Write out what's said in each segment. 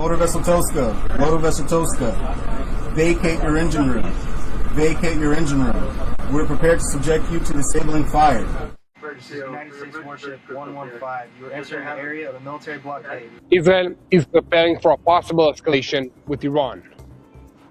Motor vessel Tosca. Motor vessel Tosca. Vacate your engine room. Vacate your engine room. We're prepared to subject you to disabling fire. United States Warship 115. You are entering the area of a military blockade. Israel is preparing for a possible escalation with Iran.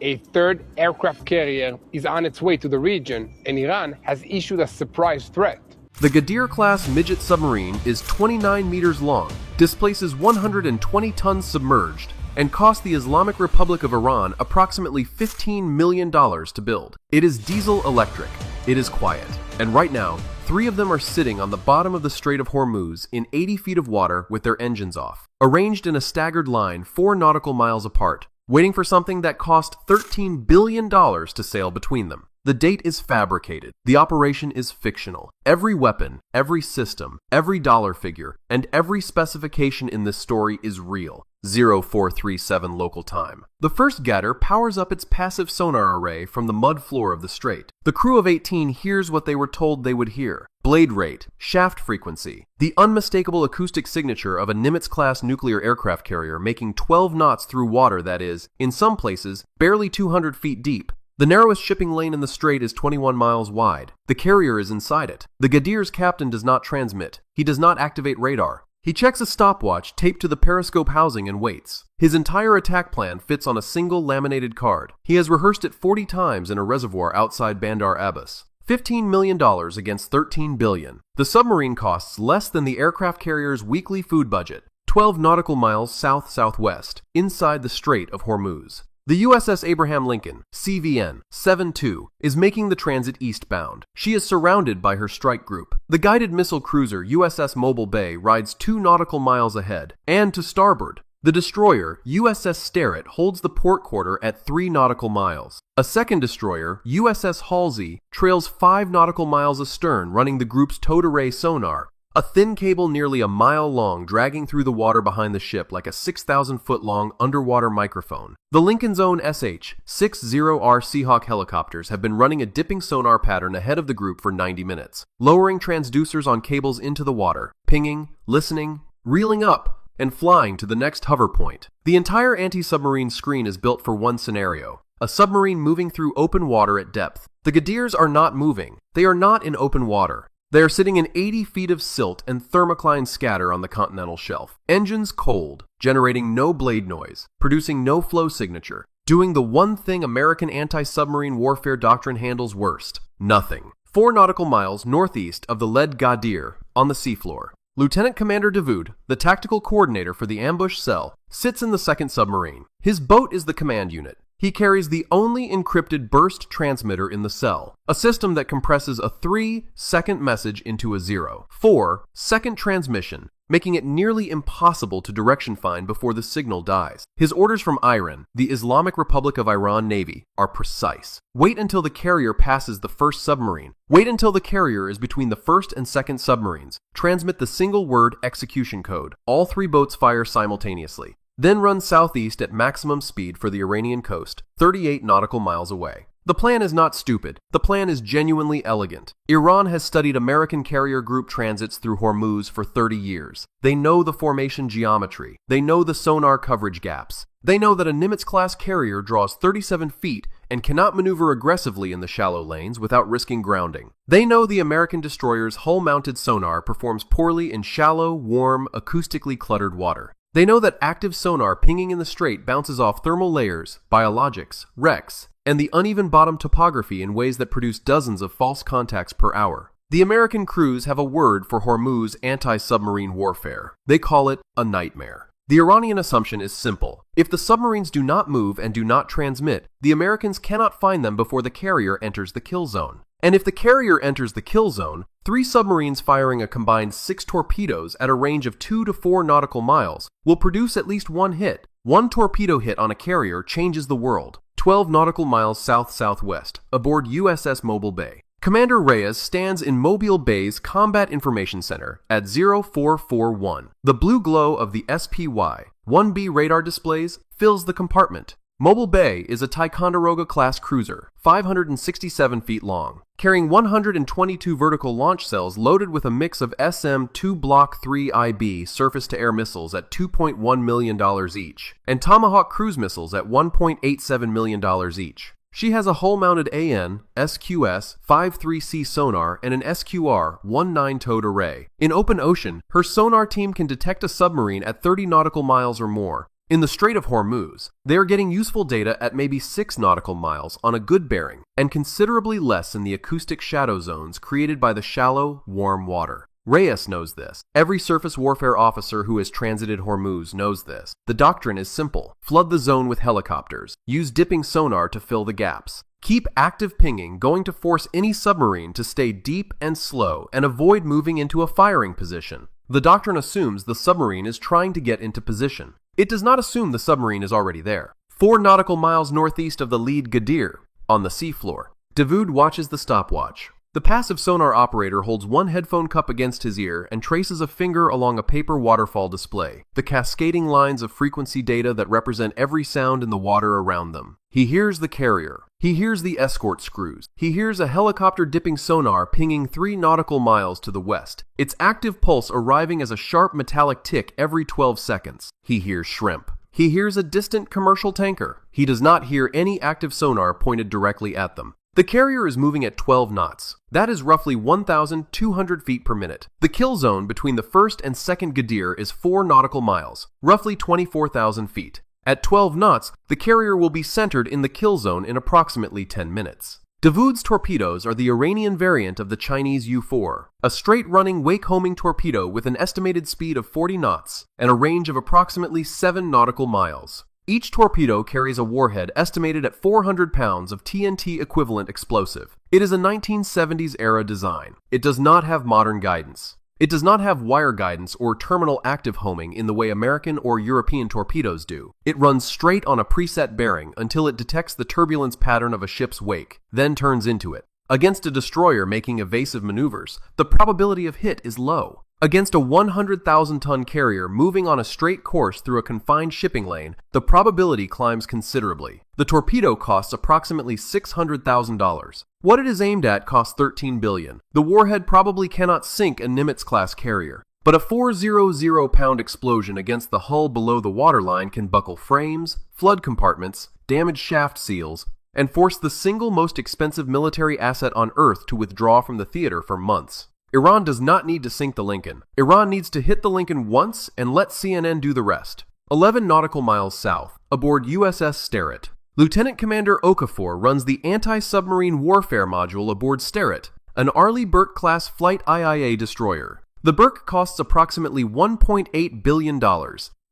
A third aircraft carrier is on its way to the region, and Iran has issued a surprise threat. The Ghadir-class midget submarine is 29 meters long, displaces 120 tons submerged, and cost the Islamic Republic of Iran approximately $15 million to build. It is diesel-electric. It is quiet. And right now, 3 of them are sitting on the bottom of the Strait of Hormuz in 80 feet of water with their engines off, arranged in a staggered line 4 nautical miles apart, waiting for something that cost $13 billion to sail between them. The date is fabricated. The operation is fictional. Every weapon, every system, every dollar figure, and every specification in this story is real. 0437 local time. The first Ghadir powers up its passive sonar array from the mud floor of the strait. The crew of 18 hears what they were told they would hear. Blade rate, shaft frequency, the unmistakable acoustic signature of a Nimitz-class nuclear aircraft carrier making 12 knots through water that is, in some places, barely 200 feet deep. The narrowest shipping lane in the strait is 21 miles wide. The carrier is inside it. The Ghadir's captain does not transmit. He does not activate radar. He checks a stopwatch taped to the periscope housing and waits. His entire attack plan fits on a single laminated card. He has rehearsed it 40 times in a reservoir outside Bandar Abbas. $15 million against $13 billion. The submarine costs less than the aircraft carrier's weekly food budget, 12 nautical miles south-southwest, inside the Strait of Hormuz. The USS Abraham Lincoln, CVN 72, is making the transit eastbound. She is surrounded by her strike group. The guided missile cruiser USS Mobile Bay rides 2 nautical miles ahead, and to starboard. The destroyer USS Sterett holds the port quarter at 3 nautical miles. A second destroyer, USS Halsey, trails 5 nautical miles astern running the group's towed array sonar, a thin cable nearly a mile long dragging through the water behind the ship like a 6,000-foot-long underwater microphone. The Lincoln's own SH-60R Seahawk helicopters have been running a dipping sonar pattern ahead of the group for 90 minutes, lowering transducers on cables into the water, pinging, listening, reeling up, and flying to the next hover point. The entire anti-submarine screen is built for one scenario: a submarine moving through open water at depth. The Ghadirs are not moving. They are not in open water. They are sitting in 80 feet of silt and thermocline scatter on the continental shelf. Engines cold, generating no blade noise, producing no flow signature, doing the one thing American anti-submarine warfare doctrine handles worst: nothing. 4 nautical miles northeast of the lead Ghadir, on the seafloor. Lieutenant Commander Davoud, the tactical coordinator for the ambush cell, sits in the second submarine. His boat is the command unit. He carries the only encrypted burst transmitter in the cell, a system that compresses a 3-second message into a 0. 4-second transmission, making it nearly impossible to direction find before the signal dies. His orders from Iran, the Islamic Republic of Iran Navy, are precise. Wait until the carrier passes the first submarine. Wait until the carrier is between the first and second submarines. Transmit the single-word execution code. All 3 boats fire simultaneously. Then run southeast at maximum speed for the Iranian coast, 38 nautical miles away. The plan is not stupid. The plan is genuinely elegant. Iran has studied American carrier group transits through Hormuz for 30 years. They know the formation geometry. They know the sonar coverage gaps. They know that a Nimitz-class carrier draws 37 feet and cannot maneuver aggressively in the shallow lanes without risking grounding. They know the American destroyer's hull-mounted sonar performs poorly in shallow, warm, acoustically cluttered water. They know that active sonar pinging in the strait bounces off thermal layers, biologics, wrecks, and the uneven bottom topography in ways that produce dozens of false contacts per hour. The American crews have a word for Hormuz anti-submarine warfare. They call it a nightmare. The Iranian assumption is simple. If the submarines do not move and do not transmit, the Americans cannot find them before the carrier enters the kill zone. And if the carrier enters the kill zone, 3 submarines firing a combined 6 torpedoes at a range of 2 to 4 nautical miles will produce at least 1 hit. 1 torpedo hit on a carrier changes the world. 12 nautical miles south-southwest, aboard USS Mobile Bay. Commander Reyes stands in Mobile Bay's Combat Information Center at 0441. The blue glow of the SPY-1B radar displays fills the compartment. Mobile Bay is a Ticonderoga-class cruiser, 567 feet long, carrying 122 vertical launch cells loaded with a mix of SM-2 Block 3 IB surface-to-air missiles at $2.1 million each, and Tomahawk cruise missiles at $1.87 million each. She has a hull-mounted AN, SQS, 53C sonar, and an SQR, 19 towed array. In open ocean, her sonar team can detect a submarine at 30 nautical miles or more. In the Strait of Hormuz, they are getting useful data at maybe 6 nautical miles on a good bearing, and considerably less in the acoustic shadow zones created by the shallow, warm water. Reyes knows this. Every surface warfare officer who has transited Hormuz knows this. The doctrine is simple. Flood the zone with helicopters. Use dipping sonar to fill the gaps. Keep active pinging, going to force any submarine to stay deep and slow and avoid moving into a firing position. The doctrine assumes the submarine is trying to get into position. It does not assume the submarine is already there. 4 nautical miles northeast of the lead Gadir, on the seafloor. Davoud watches the stopwatch. The passive sonar operator holds one headphone cup against his ear and traces a finger along a paper waterfall display, the cascading lines of frequency data that represent every sound in the water around them. He hears the carrier. He hears the escort screws. He hears a helicopter dipping sonar pinging 3 nautical miles to the west, its active pulse arriving as a sharp metallic tick every 12 seconds. He hears shrimp. He hears a distant commercial tanker. He does not hear any active sonar pointed directly at them. The carrier is moving at 12 knots. That is roughly 1,200 feet per minute. The kill zone between the first and second Gadir is 4 nautical miles, roughly 24,000 feet. At 12 knots, the carrier will be centered in the kill zone in approximately 10 minutes. Davoud's torpedoes are the Iranian variant of the Chinese U-4, a straight-running wake-homing torpedo with an estimated speed of 40 knots and a range of approximately 7 nautical miles. Each torpedo carries a warhead estimated at 400 pounds of TNT equivalent explosive. It is a 1970s-era design. It does not have modern guidance. It does not have wire guidance or terminal active homing in the way American or European torpedoes do. It runs straight on a preset bearing until it detects the turbulence pattern of a ship's wake, then turns into it. Against a destroyer making evasive maneuvers, the probability of hit is low. Against a 100,000-ton carrier moving on a straight course through a confined shipping lane, the probability climbs considerably. The torpedo costs approximately $600,000. What it is aimed at costs $13 billion. The warhead probably cannot sink a Nimitz-class carrier, but a 400-pound explosion against the hull below the waterline can buckle frames, flood compartments, damage shaft seals, and force the single most expensive military asset on Earth to withdraw from the theater for months. Iran does not need to sink the Lincoln. Iran needs to hit the Lincoln once and let CNN do the rest. 11 nautical miles south, aboard USS Sterett. Lieutenant Commander Okafor runs the anti-submarine warfare module aboard Sterett, an Arleigh Burke-class Flight IIA destroyer. The Burke costs approximately $1.8 billion.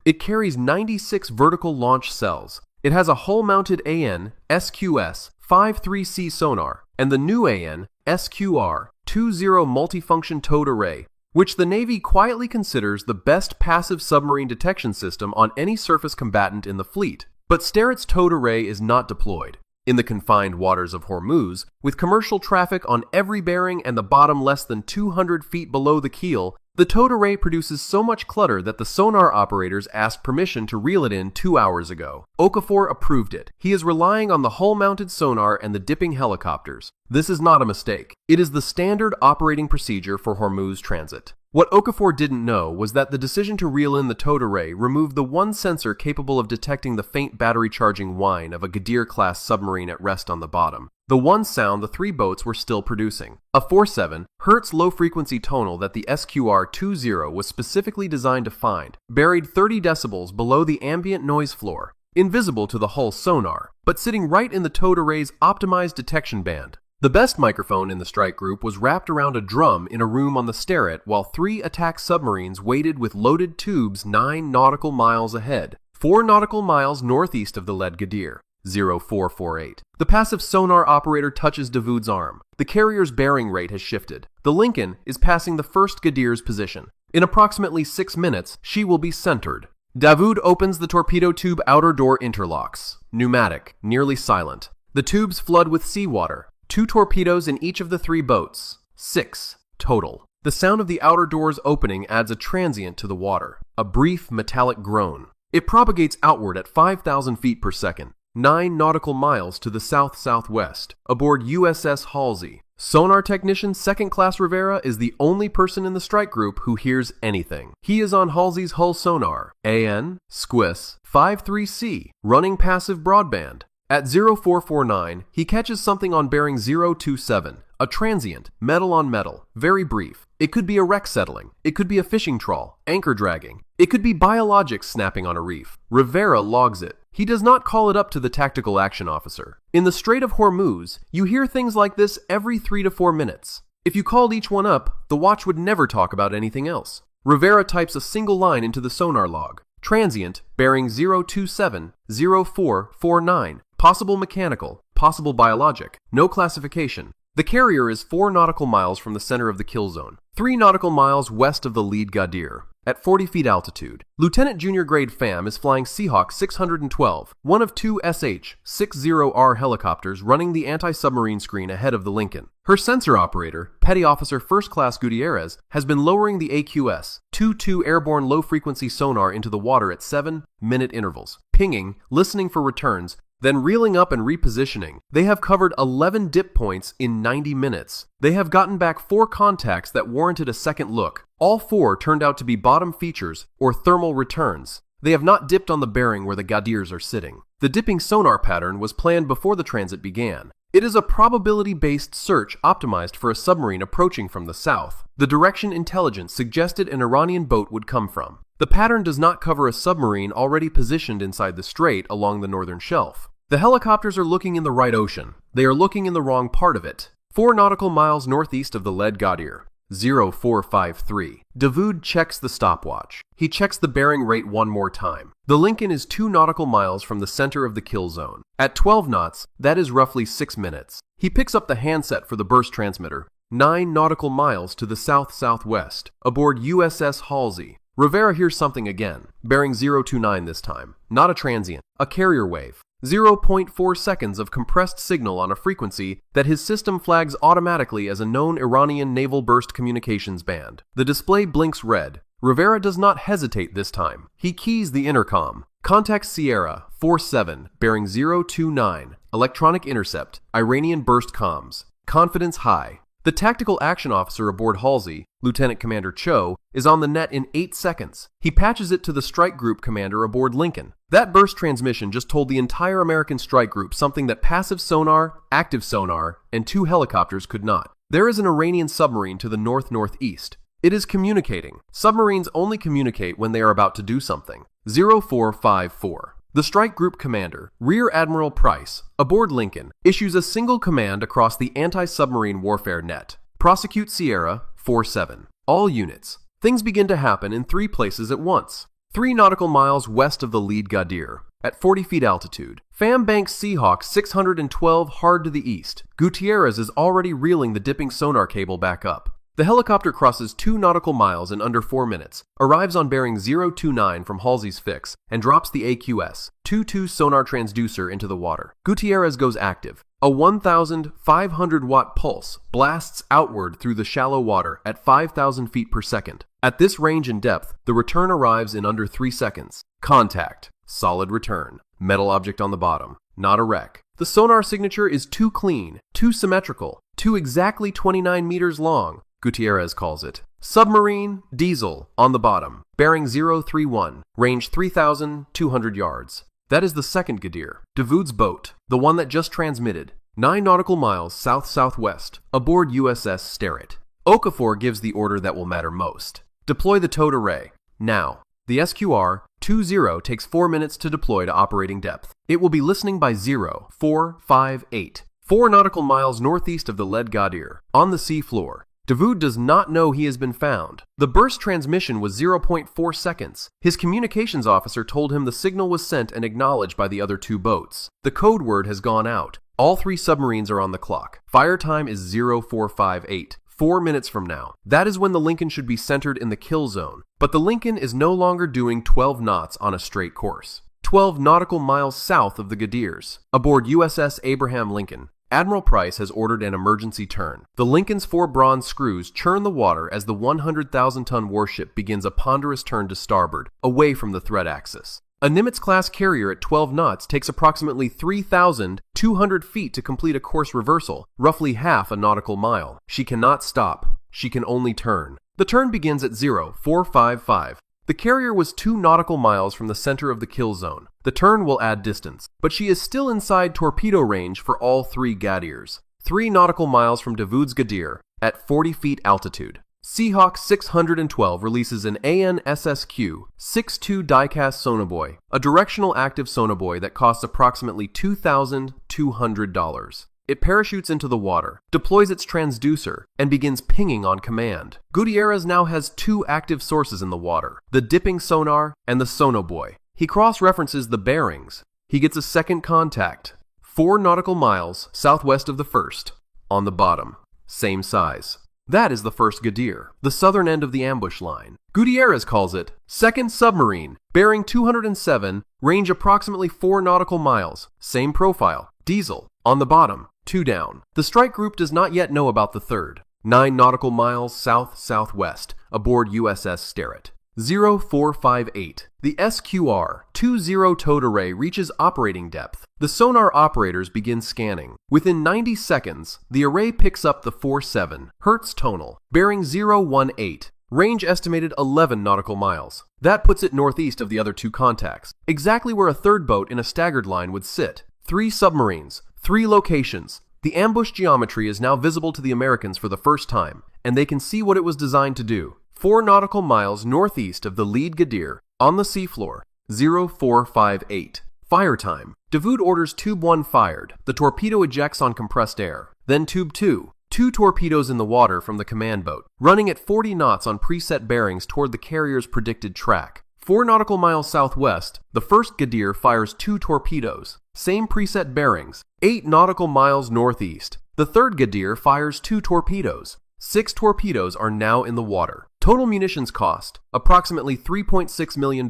It carries 96 vertical launch cells. It has a hull-mounted AN, SQS, 53C sonar, and the new AN, SQR, 20 multifunction towed array, which the Navy quietly considers the best passive submarine detection system on any surface combatant in the fleet. But Sterett's towed array is not deployed. In the confined waters of Hormuz, with commercial traffic on every bearing and the bottom less than 200 feet below the keel, the towed array produces so much clutter that the sonar operators asked permission to reel it in 2 hours ago. Okafor approved it. He is relying on the hull-mounted sonar and the dipping helicopters. This is not a mistake. It is the standard operating procedure for Hormuz transit. What Okafor didn't know was that the decision to reel in the towed array removed the one sensor capable of detecting the faint battery charging whine of a Gadir-class submarine at rest on the bottom. The one sound the 3 boats were still producing. A 4.7 Hz low-frequency tonal that the SQR-20 was specifically designed to find, buried 30 decibels below the ambient noise floor, invisible to the hull sonar, but sitting right in the towed array's optimized detection band. The best microphone in the strike group was wrapped around a drum in a room on the Sterett while 3 attack submarines waited with loaded tubes 9 nautical miles ahead, 4 nautical miles northeast of the lead Gadir. 0448. The passive sonar operator touches Davoud's arm. The carrier's bearing rate has shifted. The Lincoln is passing the first Gadir's position. In approximately 6 minutes, she will be centered. Davoud opens the torpedo tube outer door interlocks. Pneumatic, nearly silent. The tubes flood with seawater. 2 torpedoes in each of the 3 boats. 6 total. The sound of the outer doors opening adds a transient to the water. A brief metallic groan. It propagates outward at 5,000 feet per second. 9 nautical miles to the south-southwest, aboard USS Halsey. Sonar technician 2nd Class Rivera is the only person in the strike group who hears anything. He is on Halsey's hull sonar, AN, Squiss, 53C, running passive broadband. At 0449, he catches something on bearing 027, a transient, metal on metal, very brief. It could be a wreck settling. It could be a fishing trawl, anchor dragging. It could be biologics snapping on a reef. Rivera logs it. He does not call it up to the tactical action officer. In the Strait of Hormuz, you hear things like this every 3 to 4 minutes. If you called each one up, the watch would never talk about anything else. Rivera types a single line into the sonar log. Transient, bearing 027, 0449. Possible mechanical, possible biologic, no classification. The carrier is 4 nautical miles from the center of the kill zone, 3 nautical miles west of the lead Gadir. At 40 feet altitude, Lieutenant Junior Grade Pham is flying Seahawk 612, one of 2 SH-60R helicopters running the anti-submarine screen ahead of the Lincoln. Her sensor operator, Petty Officer 1st Class Gutierrez, has been lowering the AQS, 2-2 airborne low-frequency sonar into the water at 7-minute intervals, pinging, listening for returns, then reeling up and repositioning. They have covered 11 dip points in 90 minutes. They have gotten back 4 contacts that warranted a second look. All 4 turned out to be bottom features or thermal returns. They have not dipped on the bearing where the Gadirs are sitting. The dipping sonar pattern was planned before the transit began. It is a probability-based search optimized for a submarine approaching from the south. The direction intelligence suggested an Iranian boat would come from. The pattern does not cover a submarine already positioned inside the strait along the northern shelf. The helicopters are looking in the right ocean. They are looking in the wrong part of it. 4 nautical miles northeast of the lead Gadir. 0453. Davoud checks the stopwatch. He checks the bearing rate one more time. The Lincoln is 2 nautical miles from the center of the kill zone. At 12 knots, that is roughly 6 minutes. He picks up the handset for the burst transmitter. 9 nautical miles to the south-southwest, aboard USS Halsey. Rivera hears something again, bearing 029 this time. Not a transient, a carrier wave. 0.4 seconds of compressed signal on a frequency that his system flags automatically as a known Iranian naval burst communications band. The display blinks red. Rivera does not hesitate this time. He keys the intercom. Contact Sierra 47, bearing 029, electronic intercept, Iranian burst comms. Confidence high. The tactical action officer aboard Halsey, Lieutenant Commander Cho, is on the net in 8 seconds. He patches it to the strike group commander aboard Lincoln. That burst transmission just told the entire American strike group something that passive sonar, active sonar, and 2 helicopters could not. There is an Iranian submarine to the north-northeast. It is communicating. Submarines only communicate when they are about to do something. 0454. The strike group commander, Rear Admiral Price, aboard Lincoln, issues a single command across the anti-submarine warfare net. Prosecute Sierra 47. All units. Things begin to happen in 3 places at once. 3 nautical miles west of the lead Gadir. At 40 feet altitude, Pham banks Seahawk 612 hard to the east. Gutierrez is already reeling the dipping sonar cable back up. The helicopter crosses 2 nautical miles in under 4 minutes, arrives on bearing 029 from Halsey's fix, and drops the AQS, 2-2 sonar transducer into the water. Gutierrez goes active. A 1,500-watt pulse blasts outward through the shallow water at 5,000 feet per second. At this range and depth, the return arrives in under 3 seconds. Contact. Solid return. Metal object on the bottom. Not a wreck. The sonar signature is too clean, too symmetrical, too exactly 29 meters long. Gutierrez calls it. Submarine, diesel, on the bottom, bearing 031, range 3,200 yards. That is the second Gadir, Davoud's boat, the one that just transmitted, 9 nautical miles south-southwest, aboard USS Sterett. Okafor gives the order that will matter most. Deploy the towed array, now. The SQR-20 takes 4 minutes to deploy to operating depth. It will be listening by 0458, 4 nautical miles northeast of the lead Gadir, on the sea floor. Davoud does not know he has been found. The burst transmission was 0.4 seconds. His communications officer told him the signal was sent and acknowledged by the other 2 boats. The code word has gone out. All 3 submarines are on the clock. Fire time is 0458. 4 minutes from now. That is when the Lincoln should be centered in the kill zone. But the Lincoln is no longer doing 12 knots on a straight course. 12 nautical miles south of the Gadirs. Aboard USS Abraham Lincoln, Admiral Price has ordered an emergency turn. The Lincoln's 4 bronze screws churn the water as the 100,000-ton warship begins a ponderous turn to starboard, away from the threat axis. A Nimitz-class carrier at 12 knots takes approximately 3,200 feet to complete a course reversal, roughly half a nautical mile. She cannot stop. She can only turn. The turn begins at 0455. The carrier was 2 nautical miles from the center of the kill zone. The turn will add distance, but she is still inside torpedo range for all 3 Gadirs. 3 nautical miles from Davud's Gadir, at 40 feet altitude. Seahawk 612 releases an ANSSQ 6.2 diecast sonobuoy, a directional active sonobuoy that costs approximately $2,200. It parachutes into the water, deploys its transducer, and begins pinging on command. Gutierrez now has 2 active sources in the water, the dipping sonar and the sonobuoy. He cross-references the bearings. He gets a second contact, 4 nautical miles southwest of the first, on the bottom, same size. That is the first Gadir, the southern end of the ambush line. Gutierrez calls it second submarine, bearing 207, range approximately 4 nautical miles, same profile, diesel, on the bottom, 2 down. The strike group does not yet know about the third, 9 nautical miles south-southwest, aboard USS Sterett. 0458. The SQR-20 towed array reaches operating depth. The sonar operators begin scanning. Within 90 seconds, the array picks up the 47 Hertz tonal, bearing 018, range estimated 11 nautical miles. That puts it northeast of the other 2 contacts, exactly where a third boat in a staggered line would sit. 3 submarines, 3 locations. The ambush geometry is now visible to the Americans for the first time, and they can see what it was designed to do. 4 nautical miles northeast of the lead Gadir, on the seafloor, 0458. Fire time. Davud orders Tube 1 fired. The torpedo ejects on compressed air. Then Tube 2. 2 torpedoes in the water from the command boat, running at 40 knots on preset bearings toward the carrier's predicted track. 4 nautical miles southwest, the first Gadir fires 2 torpedoes, same preset bearings. 8 nautical miles northeast, the third Gadir fires 2 torpedoes. 6 torpedoes are now in the water. Total munitions cost, approximately $3.6 million.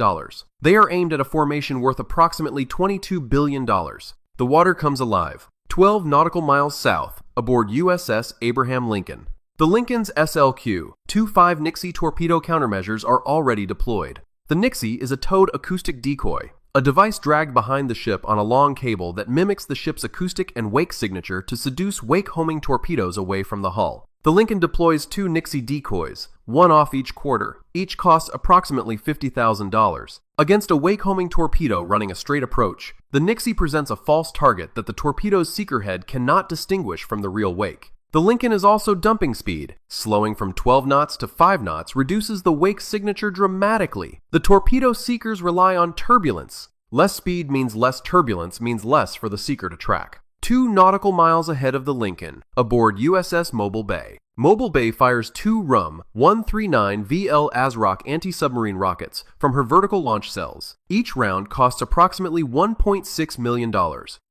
They are aimed at a formation worth approximately $22 billion. The water comes alive. 12 nautical miles south, aboard USS Abraham Lincoln. The Lincoln's SLQ-25 Nixie torpedo countermeasures are already deployed. The Nixie is a towed acoustic decoy, a device dragged behind the ship on a long cable that mimics the ship's acoustic and wake signature to seduce wake-homing torpedoes away from the hull. The Lincoln deploys 2 Nixie decoys, 1 off each quarter. Each costs approximately $50,000. Against a wake-homing torpedo running a straight approach, the Nixie presents a false target that the torpedo's seeker head cannot distinguish from the real wake. The Lincoln is also dumping speed. Slowing from 12 knots to 5 knots reduces the wake signature dramatically. The torpedo seekers rely on turbulence. Less speed means less turbulence means less for the seeker to track. 2 nautical miles ahead of the Lincoln, aboard USS Mobile Bay. Mobile Bay fires 2 RUM-139 VL ASROC anti-submarine rockets from her vertical launch cells. Each round costs approximately $1.6 million.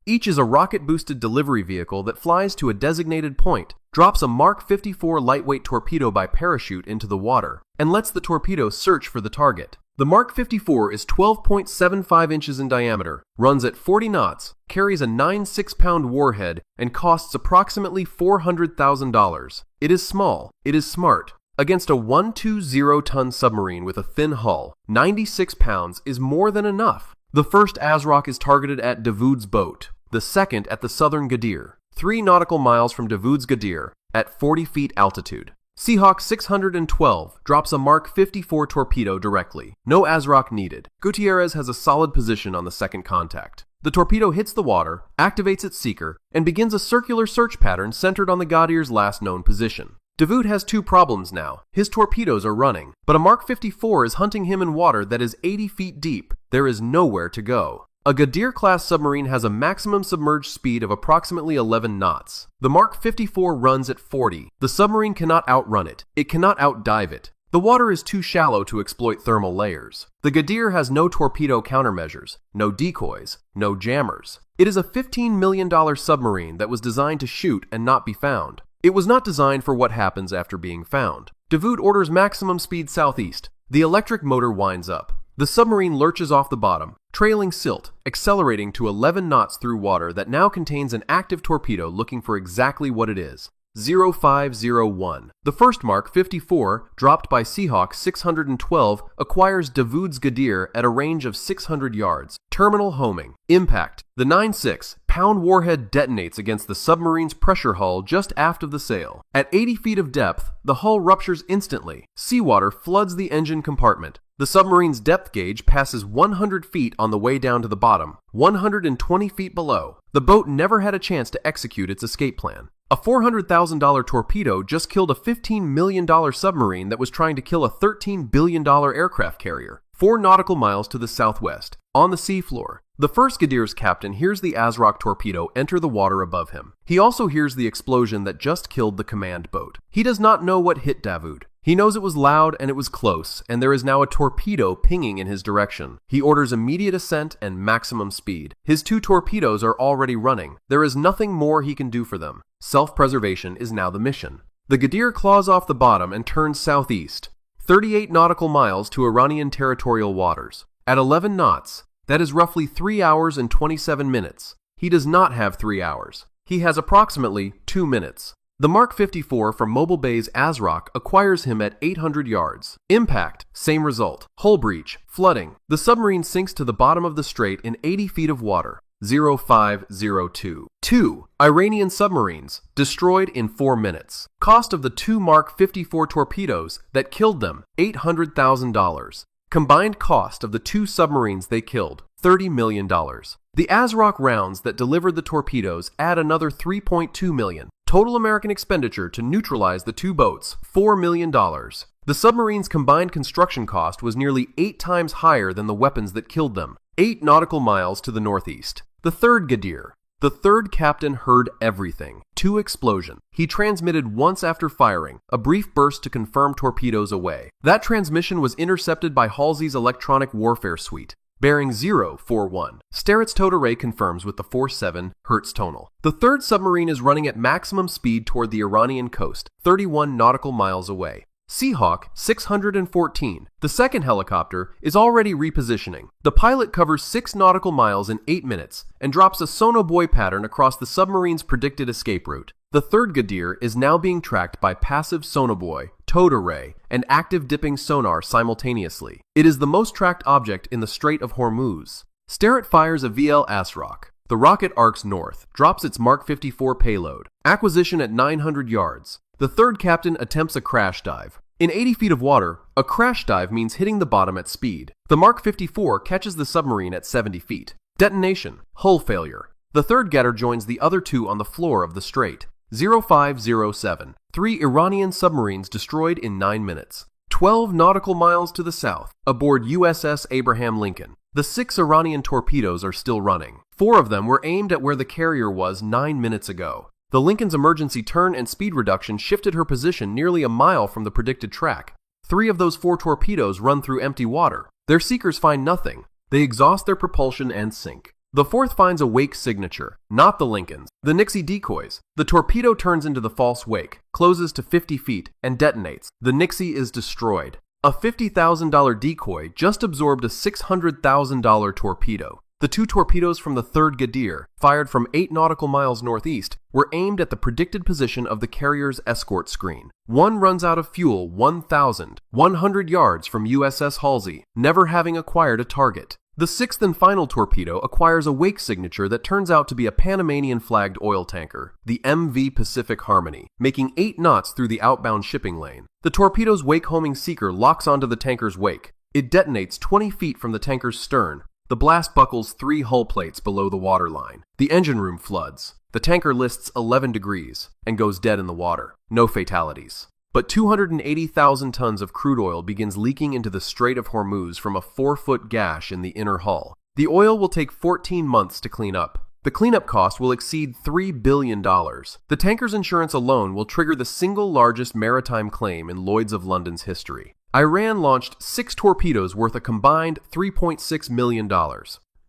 Each is a rocket-boosted delivery vehicle that flies to a designated point, drops a Mark 54 lightweight torpedo by parachute into the water, and lets the torpedo search for the target. The Mark 54 is 12.75 inches in diameter, runs at 40 knots, carries a 96-pound warhead, and costs approximately $400,000. It is small, it is smart. Against a 120-ton submarine with a thin hull, 96 pounds is more than enough. The first ASROC is targeted at Davud's boat, the second at the southern Gadir, 3 nautical miles from Davud's Gadir, at 40 feet altitude. Seahawk 612 drops a Mark 54 torpedo directly. No ASROC needed. Gutierrez has a solid position on the second contact. The torpedo hits the water, activates its seeker, and begins a circular search pattern centered on the Gadir's last known position. Davud has 2 problems now. His torpedoes are running, but a Mark 54 is hunting him in water that is 80 feet deep. There is nowhere to go. A Gadir-class submarine has a maximum submerged speed of approximately 11 knots. The Mark 54 runs at 40. The submarine cannot outrun it. It cannot outdive it. The water is too shallow to exploit thermal layers. The Gadir has no torpedo countermeasures, no decoys, no jammers. It is a $15 million submarine that was designed to shoot and not be found. It was not designed for what happens after being found. Davud orders maximum speed southeast. The electric motor winds up. The submarine lurches off the bottom, trailing silt, accelerating to 11 knots through water that now contains an active torpedo looking for exactly what it is. 0501. The first Mark 54, dropped by Seahawk 612, acquires Davud's Gadir at a range of 600 yards. Terminal homing. Impact. The 9.6 pound warhead detonates against the submarine's pressure hull just aft of the sail. At 80 feet of depth, the hull ruptures instantly. Seawater floods the engine compartment. The submarine's depth gauge passes 100 feet on the way down to the bottom, 120 feet below. The boat never had a chance to execute its escape plan. A $400,000 torpedo just killed a $15 million submarine that was trying to kill a $13 billion aircraft carrier, 4 nautical miles to the southwest, on the seafloor. The first Gadir's captain hears the Azraq torpedo enter the water above him. He also hears the explosion that just killed the command boat. He does not know what hit Davud. He knows it was loud and it was close, and there is now a torpedo pinging in his direction. He orders immediate ascent and maximum speed. His 2 torpedoes are already running. There is nothing more he can do for them. Self-preservation is now the mission. The Gadir claws off the bottom and turns southeast, 38 nautical miles to Iranian territorial waters. At 11 knots, that is roughly 3 hours and 27 minutes. He does not have 3 hours. He has approximately 2 minutes. The Mark 54 from Mobile Bay's Azraq acquires him at 800 yards. Impact, same result. Hull breach, flooding. The submarine sinks to the bottom of the strait in 80 feet of water. 0502. 2 Iranian submarines, destroyed in 4 minutes. Cost of the 2 Mark 54 torpedoes that killed them, $800,000. Combined cost of the 2 submarines they killed, $30 million. The Azraq rounds that delivered the torpedoes add another $3.2 million. Total American expenditure to neutralize the 2 boats, $4 million. The submarine's combined construction cost was nearly 8 times higher than the weapons that killed them, 8 nautical miles to the northeast. The third Gadir. The third captain heard everything. 2 explosion. He transmitted once after firing, a brief burst to confirm torpedoes away. That transmission was intercepted by Halsey's electronic warfare suite. Bearing 041. Sterrett's towed array confirms with the 47 Hertz tonal. The third submarine is running at maximum speed toward the Iranian coast, 31 nautical miles away. Seahawk 614. The second helicopter is already repositioning. The pilot covers 6 nautical miles in 8 minutes and drops a sonobuoy pattern across the submarine's predicted escape route. The third Gadir is now being tracked by passive sonobuoy, towed array, and active dipping sonar simultaneously. It is the most tracked object in the Strait of Hormuz. Sterrett fires a VL Azraq. The rocket arcs north, drops its Mark 54 payload. Acquisition at 900 yards. The third captain attempts a crash dive. In 80 feet of water, a crash dive means hitting the bottom at speed. The Mark 54 catches the submarine at 70 feet. Detonation. Hull failure. The third getter joins the other 2 on the floor of the strait. 0507. 3 Iranian submarines destroyed in 9 minutes. 12 nautical miles to the south, aboard USS Abraham Lincoln. The 6 Iranian torpedoes are still running. 4 of them were aimed at where the carrier was 9 minutes ago. The Lincoln's emergency turn and speed reduction shifted her position nearly a mile from the predicted track. 3 of those 4 torpedoes run through empty water. Their seekers find nothing. They exhaust their propulsion and sink. The 4th finds a wake signature, not the Lincoln's. The Nixie decoys. The torpedo turns into the false wake, closes to 50 feet, and detonates. The Nixie is destroyed. A $50,000 decoy just absorbed a $600,000 torpedo. The 2 torpedoes from the third Gadir, fired from 8 nautical miles northeast, were aimed at the predicted position of the carrier's escort screen. One runs out of fuel 1,100 yards from USS Halsey, never having acquired a target. The 6th and final torpedo acquires a wake signature that turns out to be a Panamanian-flagged oil tanker, the MV Pacific Harmony, making 8 knots through the outbound shipping lane. The torpedo's wake-homing seeker locks onto the tanker's wake. It detonates 20 feet from the tanker's stern. The blast buckles 3 hull plates below the waterline. The engine room floods. The tanker lists 11 degrees and goes dead in the water. No fatalities. But 280,000 tons of crude oil begins leaking into the Strait of Hormuz from a 4-foot gash in the inner hull. The oil will take 14 months to clean up. The cleanup cost will exceed $3 billion. The tanker's insurance alone will trigger the single largest maritime claim in Lloyd's of London's history. Iran launched 6 torpedoes worth a combined $3.6 million.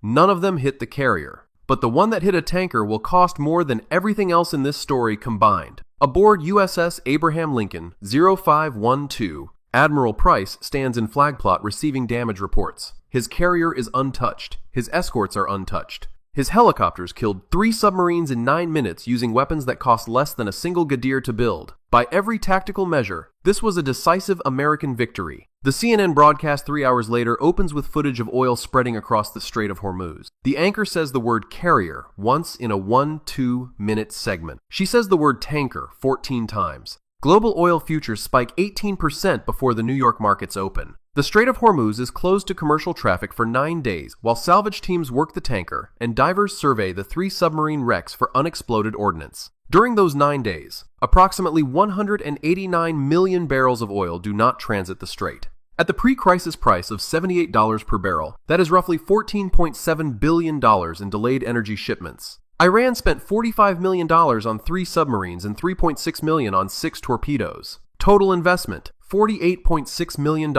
None of them hit the carrier, but the one that hit a tanker will cost more than everything else in this story combined. Aboard USS Abraham Lincoln 0512, Admiral Price stands in flag plot receiving damage reports. His carrier is untouched. His escorts are untouched. His helicopters killed 3 submarines in 9 minutes using weapons that cost less than a single Gadir to build. By every tactical measure, this was a decisive American victory. The CNN broadcast 3 hours later opens with footage of oil spreading across the Strait of Hormuz. The anchor says the word carrier once in a 1-2 minute segment. She says the word tanker 14 times. Global oil futures spike 18% before the New York markets open. The Strait of Hormuz is closed to commercial traffic for 9 days while salvage teams work the tanker and divers survey the 3 submarine wrecks for unexploded ordnance. During those 9 days, approximately 189 million barrels of oil do not transit the strait. At the pre-crisis price of $78 per barrel, that is roughly $14.7 billion in delayed energy shipments. Iran spent $45 million on 3 submarines and $3.6 million on 6 torpedoes. Total investment, $48.6 million.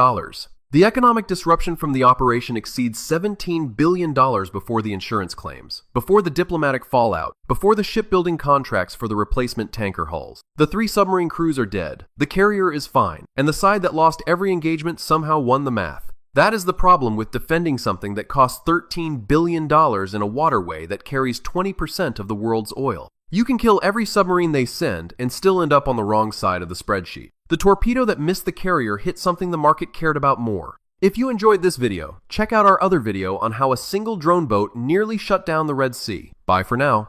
The economic disruption from the operation exceeds $17 billion before the insurance claims, before the diplomatic fallout, before the shipbuilding contracts for the replacement tanker hulls. The 3 submarine crews are dead, the carrier is fine, and the side that lost every engagement somehow won the math. That is the problem with defending something that costs $13 billion in a waterway that carries 20% of the world's oil. You can kill every submarine they send and still end up on the wrong side of the spreadsheet. The torpedo that missed the carrier hit something the market cared about more. If you enjoyed this video, check out our other video on how a single drone boat nearly shut down the Red Sea. Bye for now.